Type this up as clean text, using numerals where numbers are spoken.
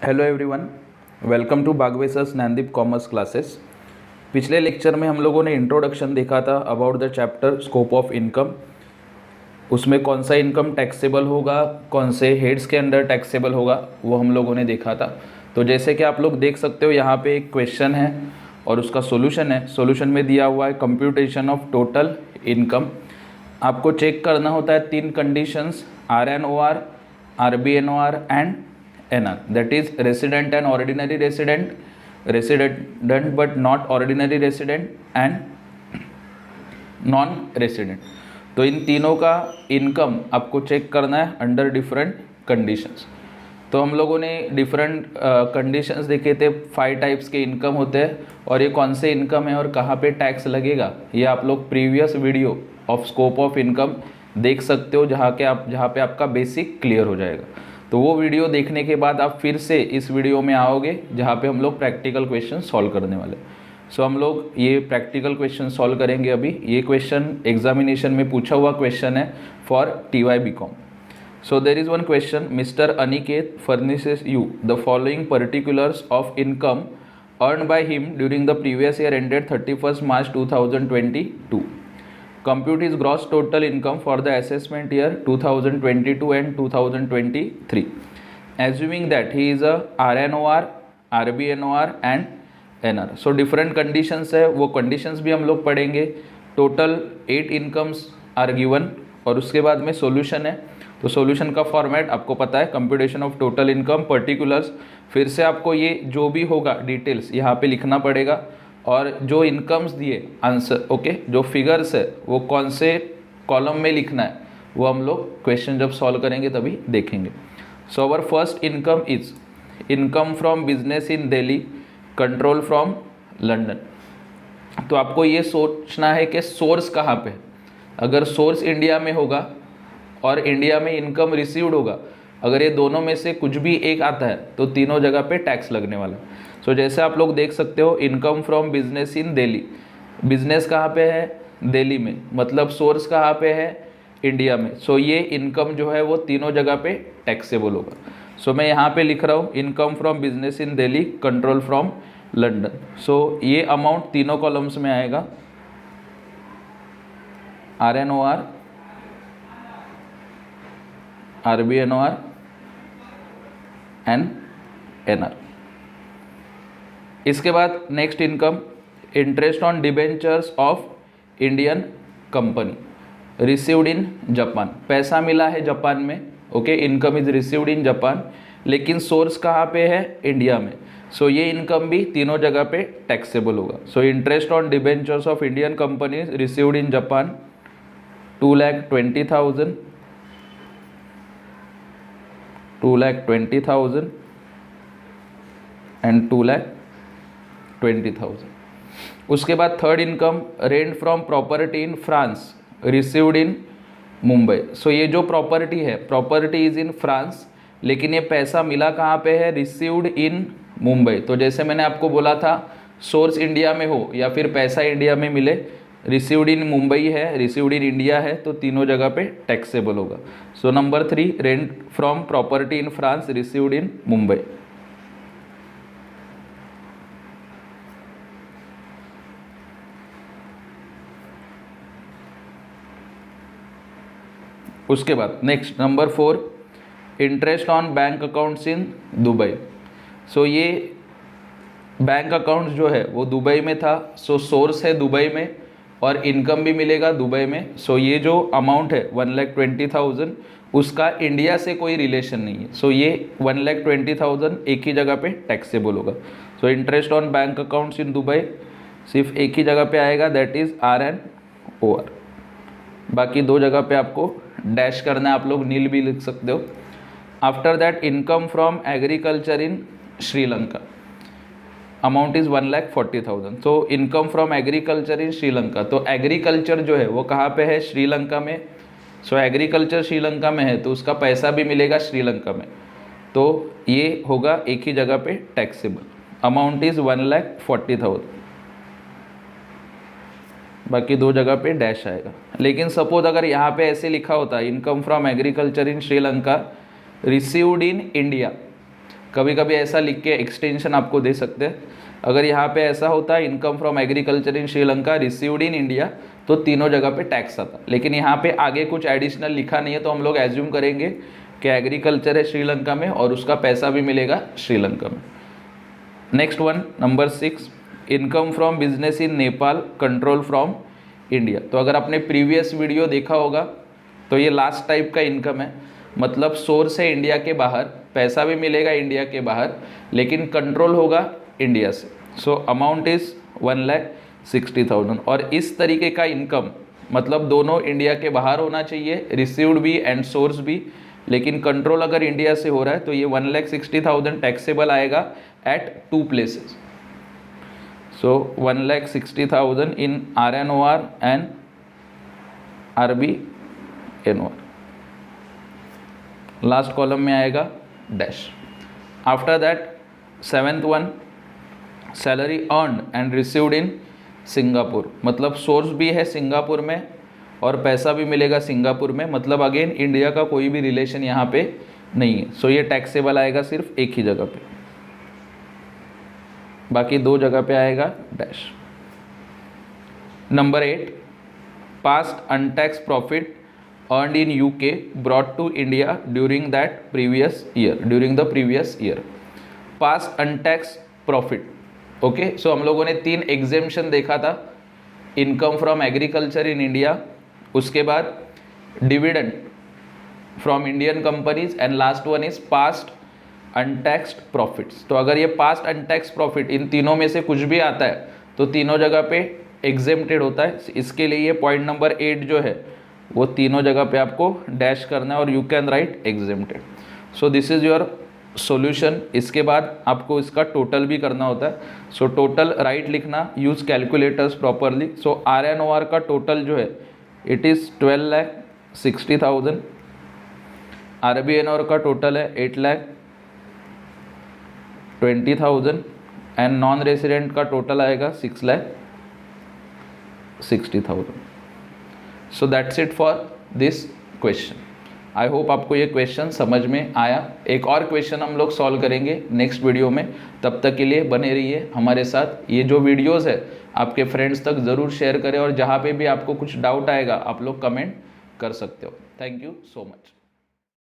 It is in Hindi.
हेलो एवरीवन, वेलकम टू बागवेसर्स नैनदीप कॉमर्स क्लासेस। पिछले लेक्चर में हम लोगों ने इंट्रोडक्शन देखा था about the chapter scope of income. उसमें कौन सा इनकम टैक्सेबल होगा, कौन से हेड्स के अंडर टैक्सेबल होगा, वो हम लोगों ने देखा था। तो जैसे कि आप लोग देख सकते हो यहाँ पे एक क्वेश्चन है और उसका सोल्यूशन है। सोल्यूशन में दिया हुआ है कंप्यूटेशन ऑफ टोटल इनकम। आपको चेक करना होता है 3 conditions, RNOR, RBNOR and NR, that is resident and ordinary resident, resident but not ordinary resident and non resident. तो इन तीनों का इनकम आपको चेक करना है अंडर डिफरेंट कंडीशंस। तो हम लोगों ने डिफरेंट कंडीशंस देखे थे। 5 टाइप्स के इनकम होते हैं और ये कौन से इनकम है और कहाँ पे टैक्स लगेगा, ये आप लोग previous video of scope of income देख सकते हो, जहाँ पे आपका बेसिक क्लियर हो जाएगा। तो वो वीडियो देखने के बाद आप फिर से इस वीडियो में आओगे जहाँ पे हम लोग प्रैक्टिकल क्वेश्चन सॉल्व करने वाले। सो हम लोग ये प्रैक्टिकल क्वेश्चन सॉल्व करेंगे अभी। ये क्वेश्चन एग्जामिनेशन में पूछा हुआ क्वेश्चन है for TY BCom। So there is one question, mister Aniket furnishes you the following particulars of income earn by him during the previous year ended 31 March 2022. Compute his gross total income for the assessment year 2022 and 2023, assuming that he is a RNOR, RBNOR and NR. So different conditions है, वो conditions भी हम लोग पढ़ेंगे। Total 8 incomes are given और उसके बाद में solution है। तो solution का फॉर्मेट आपको पता है, computation of total income particulars। फिर से आपको ये जो भी होगा डिटेल्स यहाँ पे लिखना पड़ेगा और जो इनकम्स दिए आंसर, ओके, जो फिगर्स है वो कौन से कॉलम में लिखना है वो हम लोग क्वेश्चन जब सॉल्व करेंगे तभी देखेंगे। So our first income is income from business in Delhi, control from London. तो आपको ये सोचना है कि सोर्स कहाँ पे है। अगर सोर्स इंडिया में होगा और इंडिया में इनकम रिसीव्ड होगा, अगर ये दोनों में से कुछ भी एक आता है तो तीनों जगह पे टैक्स लगने वाला। सो जैसे आप लोग देख सकते हो, income from business in Delhi, business कहाँ पे है, दिल्ली में, मतलब सोर्स कहाँ पे है, इंडिया में। सो ये इनकम जो है वो तीनों जगह पे टैक्सेबल होगा। सो मैं यहाँ पे लिख रहा हूँ income from business in Delhi, control from London. So ये अमाउंट तीनों कॉलम्स में आएगा, RNOR, RBNOR एंड NR। इसके बाद next income, interest on debentures of Indian company received in Japan. पैसा मिला है जापान में, okay, income is received in Japan, लेकिन सोर्स कहाँ पे है, इंडिया में। सो ये इनकम भी तीनों जगह पे टैक्सेबल होगा। So interest on debentures of Indian company received in Japan 2,20,000, 2,20,000 and 2,20,000। उसके बाद third income, rent from property in France received in Mumbai. So ये जो प्रॉपर्टी है, प्रॉपर्टी इज इन फ्रांस, लेकिन ये पैसा मिला कहाँ पे है, रिसीव्ड इन मुंबई। तो जैसे मैंने आपको बोला था, सोर्स इंडिया में हो या फिर पैसा इंडिया में मिले, रिसीव्ड इन मुंबई है, रिसीव्ड इन इंडिया है, तो तीनों जगह पे टैक्सेबल होगा। So number 3, rent from property in France received in Mumbai. उसके बाद next number 4, interest on bank accounts in Dubai. So ये बैंक अकाउंट्स जो है वो दुबई में था, सो सोर्स है दुबई में और इनकम भी मिलेगा दुबई में। सो ये जो अमाउंट है 1,20,000, उसका इंडिया से कोई रिलेशन नहीं है। सो ये 1,20,000 एक ही जगह पे टैक्सेबल होगा। So interest on bank accounts in Dubai सिर्फ एक ही जगह पे आएगा, दैट इज़ RNOR। बाकी दो जगह पे आपको डैश करना है, आप लोग नील भी लिख सकते हो। After that income from agriculture in Sri Lanka, amount is 1,40,000। तो इनकम फ्रॉम एग्रीकल्चर इन श्रीलंका, तो एग्रीकल्चर जो है वो कहाँ पे है, श्रीलंका में। सो एग्रीकल्चर श्रीलंका में है तो उसका पैसा भी मिलेगा श्रीलंका में, तो ये होगा एक ही जगह पे टैक्सेबल। अमाउंट इज़ 1,40,000, बाकी दो जगह पे डैश आएगा। लेकिन सपोज अगर यहाँ पे ऐसे लिखा होता income from agriculture in Sri Lanka received in India, कभी कभी ऐसा लिख के एक्सटेंशन आपको दे सकते हैं। अगर यहाँ पे ऐसा होता है income from agriculture in Sri Lanka received in India, तो तीनों जगह पे टैक्स आता। लेकिन यहाँ पे आगे कुछ एडिशनल लिखा नहीं है, तो हम लोग एज्यूम करेंगे कि एग्रीकल्चर है श्रीलंका में और उसका पैसा भी मिलेगा श्रीलंका में। Next one, number 6, income from business in Nepal control from India. तो अगर आपने प्रीवियस वीडियो देखा होगा तो ये लास्ट टाइप का इनकम है, मतलब सोर्स है इंडिया के बाहर, पैसा भी मिलेगा इंडिया के बाहर, लेकिन कंट्रोल होगा इंडिया से। So amount is 1,60,000। और इस तरीके का इनकम मतलब दोनों इंडिया के बाहर होना चाहिए, रिसीव्ड भी एंड सोर्स भी, लेकिन कंट्रोल अगर इंडिया से हो रहा है तो ये 1,60,000 टैक्सेबल आएगा at 2 places. So 1,60,000 in RNOR and RBNOR। Last column में आएगा dash. After that 7th one, salary earn and received in Singapore, मतलब सोर्स भी है सिंगापुर में और पैसा भी मिलेगा सिंगापुर में, मतलब अगेन इंडिया का कोई भी रिलेशन यहाँ पे नहीं है। सो ये टैक्सेबल आएगा सिर्फ एक ही जगह पे, बाकी 2 जगह पे आएगा dash. Number 8, past untaxed profit earned in UK brought to India during the previous year। Past untaxed profit, okay. So हम लोगों ने 3 एग्जेम्पशन देखा था, income from agriculture in India, उसके बाद dividend from Indian companies and last one is past untaxed profits. तो अगर ये पास्ट अनटैक्स प्रॉफिट इन तीनों में से कुछ भी आता है तो तीनों जगह पे एग्जेम्प्टेड होता है। इसके लिए ये पॉइंट नंबर 8 जो है वो तीनों जगह पे आपको डैश करना है और you can write exempted. So this is your solution. इसके बाद आपको इसका टोटल भी करना होता है। सो टोटल राइट लिखना, यूज कैलकुलेटर्स प्रॉपरली। सो RNOR का टोटल जो है इट इज़ 12,60,000। RBNOR का टोटल है 8,20,000 एंड नॉन रेसिडेंट का टोटल आएगा 6,60,000। So that's it for this question. I hope आपको ये क्वेश्चन समझ में आया। एक और क्वेश्चन हम लोग सॉल्व करेंगे नेक्स्ट वीडियो में, तब तक के लिए बने रहिए हमारे साथ। ये जो वीडियोस है आपके फ्रेंड्स तक ज़रूर शेयर करें और जहाँ पे भी आपको कुछ डाउट आएगा आप लोग कमेंट कर सकते हो। Thank you so much.